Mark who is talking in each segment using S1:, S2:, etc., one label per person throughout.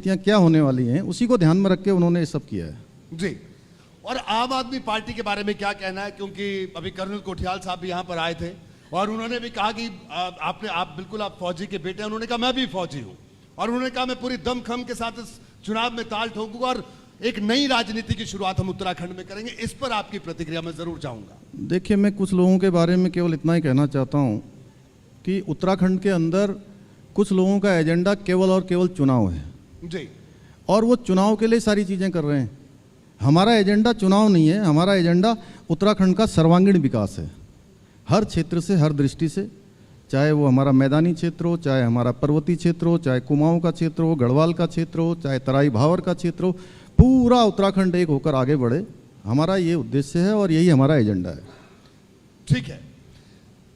S1: रणनीतियाँ क्या होने वाली हैं, उसी को ध्यान में रख के उन्होंने ये सब किया है।
S2: जी। और आम आदमी पार्टी के बारे में क्या कहना है, क्योंकि अभी कर्नल कोठियाल साहब भी यहाँ पर आए थे और उन्होंने भी कहा कि आप बिल्कुल फौजी के बेटे हैं। उन्होंने कहा मैं भी फौजी हूँ और उन्होंने कहा मैं पूरी दमखम के साथ इस चुनाव में ताल ठोकूंगा और एक नई राजनीति की शुरुआत हम उत्तराखंड में करेंगे। इस पर आपकी प्रतिक्रिया मैं जरूर चाहूंगा।
S1: देखिए, मैं कुछ लोगों के बारे में केवल इतना ही कहना चाहता हूँ कि उत्तराखंड के अंदर कुछ लोगों का एजेंडा केवल और केवल चुनाव है
S2: जी,
S1: और वो चुनाव के लिए सारी चीज़ें कर रहे हैं। हमारा एजेंडा चुनाव नहीं है, हमारा एजेंडा उत्तराखंड का सर्वांगीण विकास है, हर क्षेत्र से, हर दृष्टि से, चाहे वो हमारा मैदानी क्षेत्र हो, चाहे हमारा पर्वतीय क्षेत्र हो, चाहे कुमाऊं का क्षेत्र हो, गढ़वाल का क्षेत्र हो, चाहे तराई भावर का क्षेत्र हो, पूरा उत्तराखंड एक होकर आगे बढ़े। हमारा ये उद्देश्य है और यही हमारा एजेंडा है।
S2: ठीक है।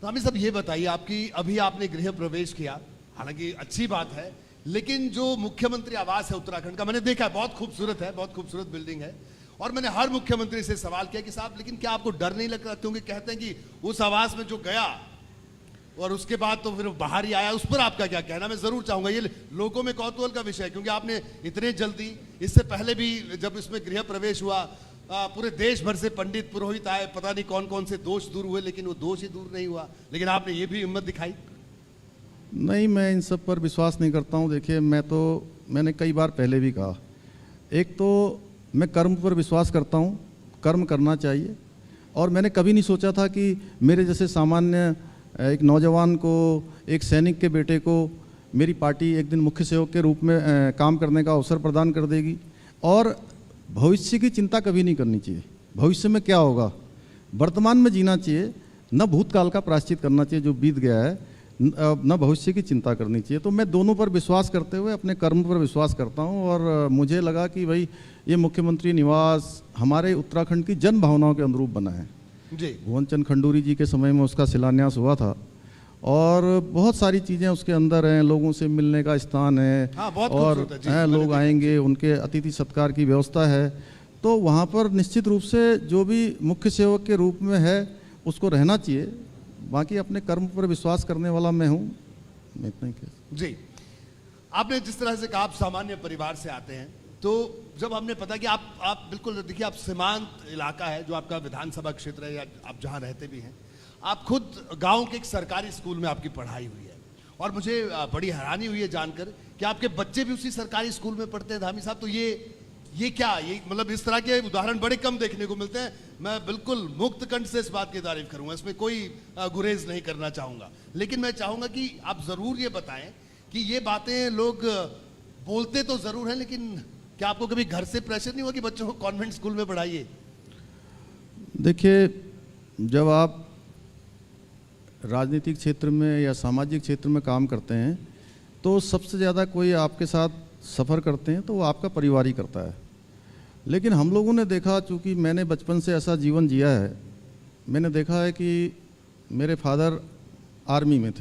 S2: तो हमें सब ये बताइए, आपकी अभी आपने गृह प्रवेश किया, हालांकि अच्छी बात है, लेकिन जो मुख्यमंत्री आवास है उत्तराखंड का, मैंने देखा है, बहुत खूबसूरत है, बहुत खूबसूरत बिल्डिंग है। और मैंने हर मुख्यमंत्री से सवाल किया कि साहब लेकिन क्या आपको डर नहीं लगता, क्योंकि कहते हैं कि उस आवास में जो गया और उसके बाद तो फिर बाहर ही आया, उस पर आपका क्या कहना? मैं जरूर चाहूंगा, ये लोगों में कौतूहल का विषय है, क्योंकि आपने इतने जल्दी, इससे पहले भी जब इसमें गृह प्रवेश हुआ पूरे देश भर से पंडित पुरोहित आए, पता नहीं कौन कौन से दोष दूर हुए, लेकिन वो दोष ही दूर नहीं हुआ, लेकिन आपने ये भी हिम्मत दिखाई।
S1: नहीं, मैं इन सब पर विश्वास नहीं करता हूँ। देखिए, मैंने कई बार पहले भी कहा, एक तो मैं कर्म पर विश्वास करता हूँ, कर्म करना चाहिए, और मैंने कभी नहीं सोचा था कि मेरे जैसे सामान्य एक नौजवान को, एक सैनिक के बेटे को मेरी पार्टी एक दिन मुख्य सेवक के रूप में काम करने का अवसर प्रदान कर देगी। और भविष्य की चिंता कभी नहीं करनी चाहिए। भविष्य में क्या होगा, वर्तमान में जीना चाहिए, न भूतकाल का प्रायश्चित करना चाहिए जो बीत गया है, न भविष्य की चिंता करनी चाहिए। तो मैं दोनों पर विश्वास करते हुए अपने कर्म पर विश्वास करता हूँ। और मुझे लगा कि भाई ये मुख्यमंत्री निवास हमारे उत्तराखंड की जन भावनाओं के अनुरूप बना है
S2: जी।
S1: भुवन चंद खंडूरी जी के समय में उसका शिलान्यास हुआ था और बहुत सारी चीज़ें उसके अंदर हैं, लोगों से मिलने का स्थान है।
S2: हाँ, बहुत
S1: और हैं, लोग आएंगे, उनके अतिथि सत्कार की व्यवस्था है। तो वहाँ पर निश्चित रूप से जो भी मुख्य सेवक के रूप में है उसको रहना चाहिए। बाकी अपने कर्म पर विश्वास करने वाला मैं हूँ, मैं इतना ही कह।
S2: जी, आपने जिस तरह से कहा आप सामान्य परिवार से आते हैं, तो जब हमने पता कि आप बिल्कुल देखिए, आप सीमांत इलाका है जो आपका विधानसभा क्षेत्र है, या आप जहाँ रहते भी हैं, आप खुद गांव के एक सरकारी स्कूल में आपकी पढ़ाई हुई है। और मुझे बड़ी हैरानी हुई है जानकर कि आपके बच्चे भी उसी सरकारी स्कूल में पढ़ते हैं। धामी साहब, तो ये क्या, ये मतलब इस तरह के उदाहरण बड़े कम देखने को मिलते हैं। मैं बिल्कुल मुक्त कंठ से इस बात की तारीफ करूंगा, इसमें कोई गुरेज नहीं करना चाहूंगा, लेकिन मैं चाहूंगा कि आप जरूर ये बताएं कि ये बातें लोग बोलते तो जरूर हैं, लेकिन क्या आपको कभी घर से प्रेशर नहीं हुआ कि बच्चों को कॉन्वेंट स्कूल में पढ़ाइए?
S1: देखिए, जब आप राजनीतिक क्षेत्र में या सामाजिक क्षेत्र में काम करते हैं तो सबसे ज़्यादा कोई आपके साथ सफ़र करते हैं तो वो आपका परिवार ही करता है। लेकिन हम लोगों ने देखा, चूँकि मैंने बचपन से ऐसा जीवन जिया है, मैंने देखा है कि मेरे फादर आर्मी में थे।